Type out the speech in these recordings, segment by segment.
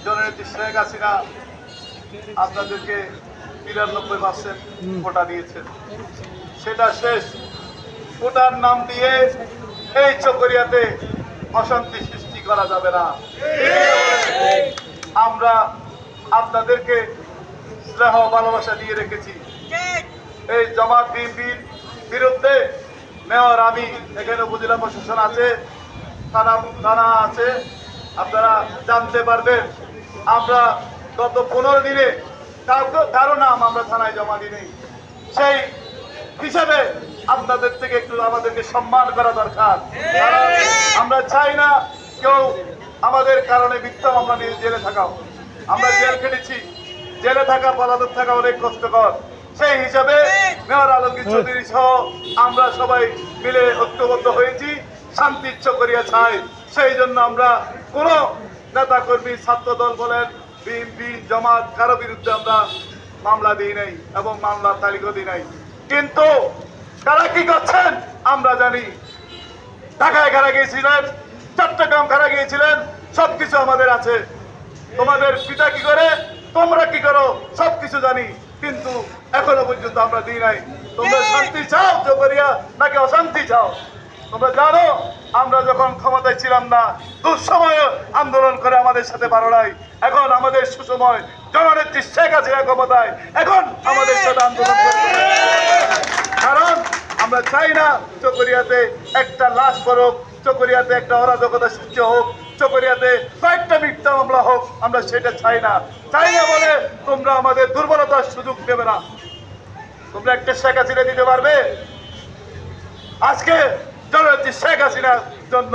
জননেত্রী শেখ হাসিনা আপনাদেরকে ৯৩% কোটা দিয়েছেন, সেটা শেষ। কোটার নাম দিয়ে এই চকরিয়াতে অশান্তি সৃষ্টি করা যাবে না। আমরা আপনাদেরকে স্নেহ ভালোবাসা দিয়ে রেখেছি। এই জামাত বিএনপির বিরুদ্ধে মেয়র আমি, এখানে উপজেলা প্রশাসন আছে, থানা আছে, আপনারা জানতে পারবেন। আমরা গত 15 দিনে কারো নাম আমরা থানায় জমা দিই। সেই হিসাবে আপনাদের থেকে একটু আমাদেরকে সম্মান করা দরকার। আমরা চাই না কেউ আমাদের কারণে মিথ্যা মামলা নিয়ে জেলে থাকাও। আমরা জেল খেটেছি, জেলে থাকা পলাতক থাকা অনেক কষ্টকর। সেই হিসাবে মেয়র আলমগীর চৌধুরী সহ আমরা সবাই মিলে ঐক্যবদ্ধ হয়েছি, শান্তির চকরিয়া চাই। সেই জন্য আমরা কোনো নেতা কর্মী, ছাত্র দল বলেন, বিএনপি, জামাত, কারো বিরুদ্ধে আমরা মামলা দিই নাই এবং মামলার তালিকা দিই নাই। কিন্তু কারা কি করছেন আমরা জানি। ঢাকায় কারা গিয়েছিলেন, চট্টগ্রাম কারা গিয়েছিলেন, সবকিছু আমাদের আছে। তোমাদের পিতা কি করে, তোমরা কি করো, সবকিছু জানি, কিন্তু এখনো পর্যন্ত আমরা দিই নাই। তোমরা শান্তি চাও চকরিয়া নাকি অশান্তি চাও? তোমরা জানো আমরা যখন ক্ষমতায় ছিলাম না, দুঃসময় আন্দোলন করে আমাদের সাথে পারো নাই। এখন আমাদের সুসময়, জননেত্রী শেখ হাসিনা ক্ষমতায়, এখন আমাদের সাথে আন্দোলন করতে। কারণ আমরা চাই না চকরিয়াতে একটা লাশ পড়ুক, চকরিয়াতে একটা অরাজকতা সৃষ্টি হোক, চকরিয়াতে কয়েকটা মিথ্যা মামলা হোক। আমরা সেটা চাই না। চাই না বলে তোমরা আমাদের দুর্বলতার সুযোগ দেবে না। তোমরা একটা শেখ হাসিনা দিতে পারবে? আজকে জননেত্রী শেখ হাসিনার জন্য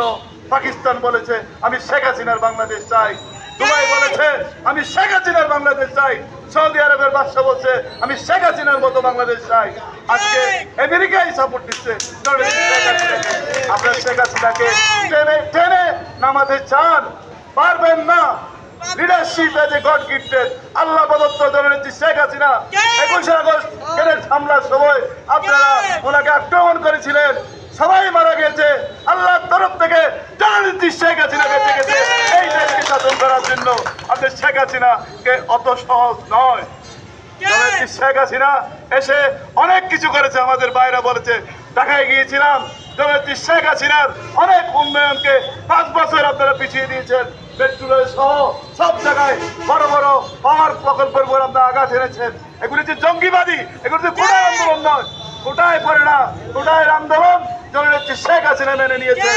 পাকিস্তান বলেছে আমি শেখ হাসিনার বাংলাদেশ চাই, দুবাই বলেছে আমি শেখ হাসিনার বাংলাদেশ চাই, সৌদি আরবের বাদশা বলছে আমি শেখ হাসিনার মতো বাংলাদেশ চাই। আজকে আমেরিকাই সাপোর্ট দিচ্ছে জননেত্রী শেখ হাসিনাকে। আপনারা শেখ হাসিনাকে টেনে টেনে নামাতে চান, পারবেন না। Leadership as a God gifted, আল্লাহ প্রদত্ত জননেত্রী শেখ হাসিনা 21 আগস্ট গ্রেনেড হামলার সময় আপনারা ওনাকে আক্রমণ করেছিলেন, সবাই মারা গেছে। আল্লাহর তরফ থেকে জননেত্রী শেখ হাসিনা বেঁচে গেছে এই দেশকে শাসন করার জন্য। আপনাদের শেখ হাসিনাকে অত সহজ নয়। জননেত্রী শেখ হাসিনা এসে অনেক কিছু করেছে, আমাদের বাইরে বলেছে। ঢাকায় গিয়েছিলাম, জননেত্রী শেখ হাসিনার অনেক উন্নয়নকে 5 বছর আপনারা পিছিয়ে দিয়েছেন। পেট্রোল সহ সব জায়গায় বড় বড় পাওয়ার প্রকল্পের উপর আপনারা আঘাত এনেছেন। এগুলি যে জঙ্গিবাদী, এগুলি যে কোটায় আন্দোলন নয়, কোটায় পড়ে না, কোটায়ের আন্দোলন জননেত্রী শেখ হাসিনা মেনে নিয়েছে।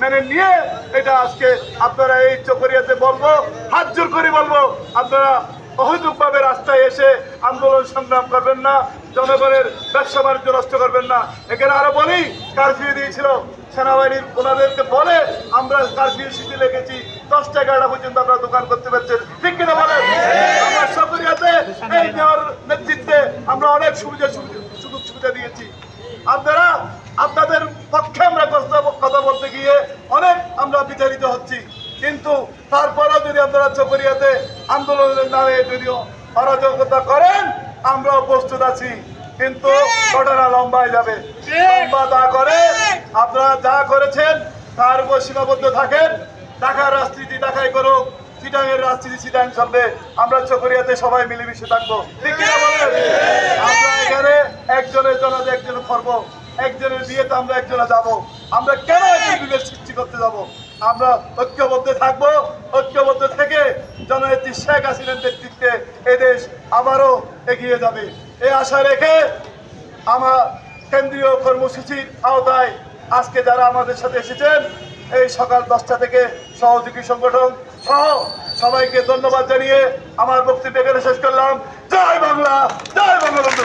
মেনে নিয়ে এটা আজকে আপনারা এই চকরিয়াতে বলবো, হাত জোর করে বলবো, আপনারা অহেতুকভাবে রাস্তায় এসে আন্দোলন সংগ্রাম করবেন না, জনগণের ব্যবসা বাণিজ্য নষ্ট করবেন না। এখানে আরো বলি, কারফিউ দিয়েছিল সেনাবাহিনীর, ওনাদেরকে বলে আমরা কারফিউ শিথিল রেখেছি, 10টা 11টা পর্যন্ত আমরা দোকান করতে পারছেন, ঠিক কিনা বলেন? আমরা চকরিয়াতে এই নেওয়ার নেতৃত্বে আমরা অনেক সুযোগ সুবিধা দিয়েছি। আপনারা, আপনাদের পক্ষে আমরা কথা বলতে গিয়ে অনেক আমরা বিতাড়িত হচ্ছি, কিন্তু তারপরেও যদি আপনারা চকরিয়াতে আন্দোলনের নামে যদিও অরাজকতা করেন, আমরাও প্রস্তুত আছি। কিন্তু ঘটনা লম্বায় যাবে। লম্বা যা করে, আপনারা যা করেছেন তার উপর সীমাবদ্ধ থাকেন। ঢাকার রাজনীতি ঢাকায় করুক, চিটাঙের রাজনীতি চিটাং চলবে। আমরা চকরিয়াতে সবাই মিলেমিশে থাকবো, ঠিক কিনা বলেন? আমরা এখানে একজনের জন্য একজন করব, একজনের বিয়েতে আমরা একজনে যাব। আমরা কেন একজন বিভেদ সৃষ্টি করতে যাব? আমরা ঐক্যবদ্ধ থাকবো। ঐক্যবদ্ধ থেকে জননেত্রী শেখ হাসিনার নেতৃত্বে এদেশ আবারও এগিয়ে যাবে এই আশা রেখে আমার কেন্দ্রীয় কর্মসূচির আওতায় আজকে যারা আমাদের সাথে এসেছেন, এই সকাল 10টা থেকে সহযোগী সংগঠন সহ সবাইকে ধন্যবাদ জানিয়ে আমার বক্তব্য এখানে শেষ করলাম। জয় বাংলা, জয় বঙ্গবন্ধু।